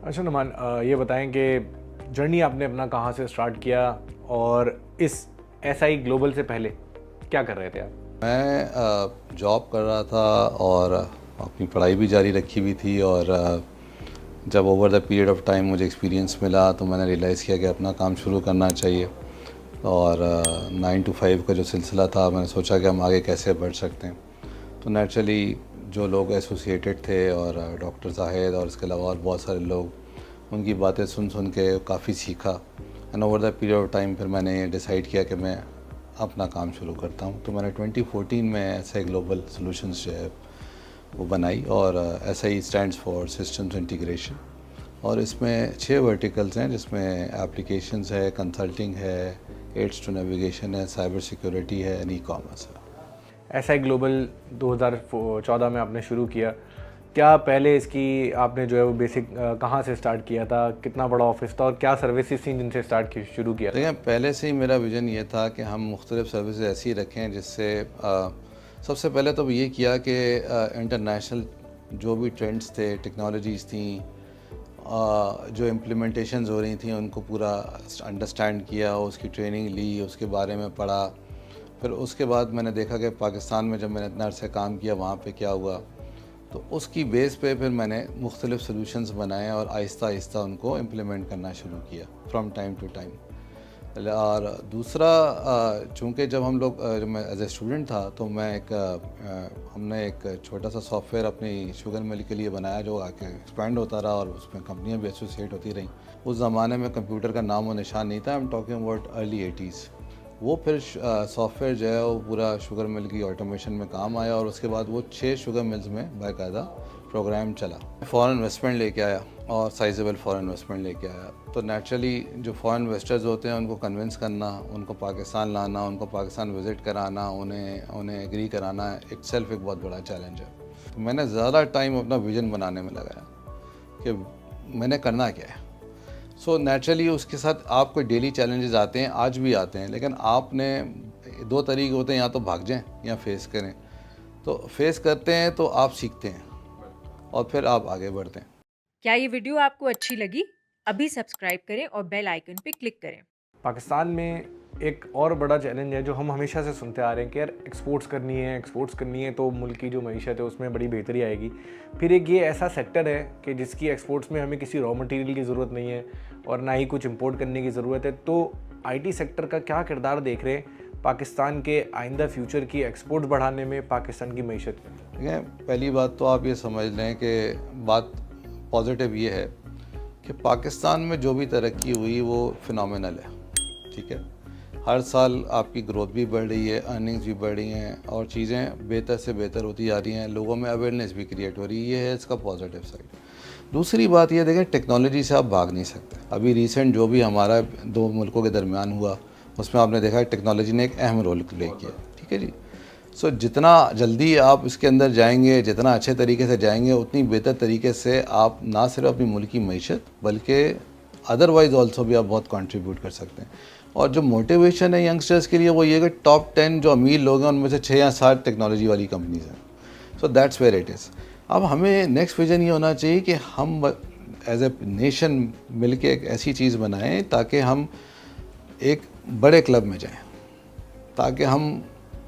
اچھا نعمان، یہ بتائیں کہ جرنی آپ نے اپنا کہاں سے سٹارٹ کیا اور اس ایس آئی گلوبل سے پہلے کیا کر رہے تھے آپ؟ میں جاب کر رہا تھا اور اپنی پڑھائی بھی جاری رکھی ہوئی تھی، اور جب over the period of time مجھے ایکسپیرینس ملا تو میں نے ریئلائز کیا کہ اپنا کام شروع کرنا چاہیے. اور 9 to 5 کا جو سلسلہ تھا، میں نے سوچا کہ ہم آگے کیسے بڑھ سکتے ہیں. تو نیچرلی جو لوگ ایسوسیٹیڈ تھے اور ڈاکٹر زاہد اور اس کے علاوہ اور بہت سارے لوگ، ان کی باتیں سن کے کافی سیکھا. And over the period of time پھر میں نے ڈیسائیڈ کیا کہ میں اپنا کام شروع کرتا ہوں. تو میں نے 2014 میں ایس آئی گلوبل سولوشنز جو ہے وہ بنائی، اور S I stands for systems integration. اور اس میں 6 ورٹیکلز ہیں، جس میں ایپلیکیشنز ہے، کنسلٹنگ ہے، ایڈس ٹو نیویگیشن ہے، سائبر سیکیورٹی ہے، اینڈ ای کامرس ہے. ایس آئی گلوبل 2014 میں آپ نے شروع کیا. کیا پہلے اس کی آپ نے جو ہے وہ بیسک کہاں سے سٹارٹ کیا تھا، کتنا بڑا آفس تھا اور کیا سروسز تھیں جن سے شروع کیا تھا؟ دیکھیں، پہلے سے ہی میرا ویژن یہ تھا کہ ہم مختلف سروسز ایسی رکھیں جس سے سب سے پہلے تو یہ کیا کہ انٹرنیشنل جو بھی ٹرینڈز تھے، ٹیکنالوجیز تھیں، جو امپلیمنٹیشنز ہو رہی تھیں، ان کو پورا انڈرسٹینڈ کیا، اس کی ٹریننگ لی، اس کے بارے میں پڑھا. پھر اس کے بعد میں نے دیکھا کہ پاکستان میں جب میں نے اتنا عرصہ کام کیا وہاں پہ کیا ہوا، تو اس کی بیس پہ پھر میں نے مختلف سلوشنز بنائے اور آہستہ آہستہ ان کو امپلیمنٹ کرنا شروع کیا فرام ٹائم ٹو ٹائم. اور دوسرا، چونکہ جب ہم لوگ جب میں ایز اے اسٹوڈنٹ تھا تو میں ہم نے ایک چھوٹا سا سافٹ ویئر اپنی شوگر مل کے لیے بنایا، جو آ کے ایکسپینڈ ہوتا رہا اور اس میں کمپنیاں بھی ایسوسیٹ ہوتی رہیں. اس زمانے میں کمپیوٹر کا نام و نشان نہیں تھا. I am talking about early 80s. وہ پھر سافٹ ویئر جو ہے وہ پورا شوگر مل کی آٹومیشن میں کام آیا، اور اس کے بعد وہ 6 شوگر ملز میں باقاعدہ پروگرام چلا. فورن انویسٹمنٹ لے کے آیا اور سائزیبل فورن انویسٹمنٹ لے کے آیا. تو نیچرلی جو فورن انویسٹرز ہوتے ہیں ان کو کنونس کرنا، ان کو پاکستان لانا، ان کو پاکستان وزٹ کرانا، انہیں ایگری کرانا ایک سیلف ایک بہت بڑا چیلنج ہے. تو میں نے زیادہ ٹائم اپنا ویژن بنانے میں لگایا کہ میں نے کرنا کیا ہے. سو نیچرلی اس کے ساتھ آپ کو ڈیلی چیلنجز آتے ہیں، آج بھی آتے ہیں، لیکن آپ نے 2 طریقے ہوتے ہیں، یا تو بھاگ جائیں یا فیس کریں. تو فیس کرتے ہیں تو آپ سیکھتے ہیں اور پھر آپ آگے بڑھتے ہیں. کیا یہ ویڈیو آپ کو اچھی لگی؟ ابھی سبسکرائب کریں اور بیل آئیکن پہ کلک کریں. پاکستان میں ایک اور بڑا چیلنج ہے جو ہم ہمیشہ سے سنتے آ رہے ہیں کہ یار ایکسپورٹس کرنی ہے تو ملک کی جو معیشت ہے اس میں بڑی بہتری آئے گی. پھر ایک یہ ایسا سیکٹر ہے کہ جس کی ایکسپورٹس میں ہمیں کسی را مٹیریل کی ضرورت نہیں ہے اور نہ ہی کچھ امپورٹ کرنے کی ضرورت ہے. تو آئی ٹی سیکٹر کا کیا کردار دیکھ رہے ہیں پاکستان کے آئندہ فیوچر کی ایکسپورٹ بڑھانے میں، پاکستان کی معیشت میں؟ دیکھیں، پہلی بات تو آپ یہ سمجھ لیں کہ بات پازیٹیو یہ ہے کہ پاکستان میں جو بھی ترقی ہوئی وہ فنومینل ہے. ٹھیک ہے، ہر سال آپ کی گروتھ بھی بڑھ رہی ہے، ارننگز بھی بڑھ رہی ہیں، اور چیزیں بہتر سے بہتر ہوتی جا رہی ہیں، لوگوں میں اویئرنیس بھی کریٹ ہو رہی ہے. یہ ہے اس کا پازیٹیو سائڈ. دوسری بات یہ دیکھیں، ٹیکنالوجی سے آپ بھاگ نہیں سکتے. ابھی ریسنٹ جو بھی ہمارا 2 ملکوں کے درمیان ہوا، اس میں آپ نے دیکھا ٹیکنالوجی نے ایک اہم رول پلے کیا. ٹھیک ہے جی. سو جتنا جلدی آپ اس کے اندر جائیں گے، جتنا اچھے طریقے سے جائیں گے، اتنی بہتر طریقے سے آپ نہ صرف اپنی ملکی معیشت بلکہ ادروائز آلسو بھی آپ بہت کنٹریبیوٹ کر سکتے ہیں. اور جو موٹیویشن ہے ینگسٹرز کے لیے وہ یہ کہ ٹاپ 10 جو امیر لوگ ہیں ان میں سے 6 یا 7 ٹیکنالوجی والی کمپنیز ہیں. So that's where it is. اب ہمیں نیکسٹ ویژن یہ ہونا چاہیے کہ ہم ایز اے نیشن مل کے ایک ایسی چیز بنائیں تاکہ ہم ایک بڑے کلب میں جائیں، تاکہ ہم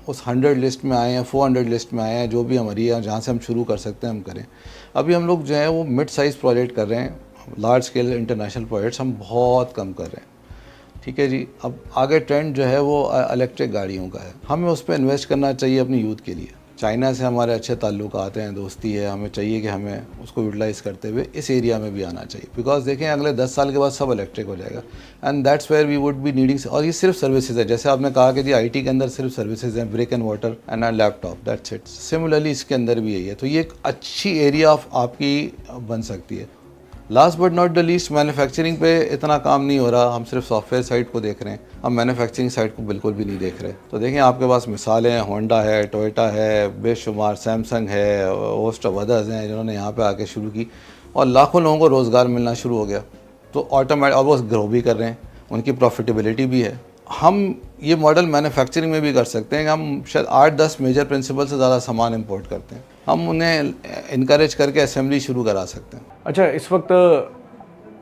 اس 100 لسٹ میں آئے ہیں، 400 لسٹ میں آئے ہیں، جو بھی ہماری ہے جہاں سے ہم شروع کر سکتے ہیں ہم کریں. ابھی ہم لوگ جو ہیں وہ مڈ سائز پروجیکٹ کر رہے ہیں، لارج اسکیل انٹرنیشنل پروجیکٹس ہم بہت کم کر رہے ہیں. ٹھیک ہے جی. اب آگے ٹرینڈ جو ہے وہ الیکٹرک گاڑیوں کا ہے. ہمیں اس پہ انویسٹ کرنا چاہیے اپنی یوتھ کے لیے. چائنا سے ہمارے اچھے تعلقات ہیں، دوستی ہے، ہمیں چاہیے کہ ہمیں اس کو یوٹیلائز کرتے ہوئے اس ایریا میں بھی آنا چاہیے. بیکاز دیکھیں اگلے 10 سال کے بعد سب الیکٹرک ہو جائے گا، and that's where we would be needing. اور یہ صرف سروسز ہے، جیسے آپ نے کہا کہ جی آئی ٹی کے اندر صرف سروسز ہیں، break and water and laptop, that's it. Similarly اس کے اندر بھی یہی ہے. تو یہ ایک اچھی ایریا آف آپ کی بن سکتی ہے. Last but not the least, manufacturing پہ اتنا کام نہیں ہو رہا. ہم صرف سافٹ ویئر سائٹ کو دیکھ رہے ہیں، ہم مینوفیکچرنگ سائٹ کو بالکل بھی نہیں دیکھ رہے. تو دیکھیں آپ کے پاس مثالیں ہیں، ہونڈا ہے، ٹوئیٹا ہے، بے شمار، سیمسنگ ہے، ہوسٹ آف ادرز ہیں جنہوں نے یہاں پہ آ کے شروع کی اور لاکھوں لوگوں کو روزگار ملنا شروع ہو گیا. تو آٹومیٹک اور وہ گرو بھی کر رہے ہیں، ان کی پروفیٹیبلٹی بھی ہے. ہم یہ ماڈل مینوفیکچرنگ میں بھی کر سکتے ہیں کہ ہم شاید 8-10 میجر پرنسپل سے زیادہ سامان امپورٹ کرتے ہیں، ہم انہیں انکریج کر کے اسمبلی شروع کرا سکتے ہیں. اچھا، اس وقت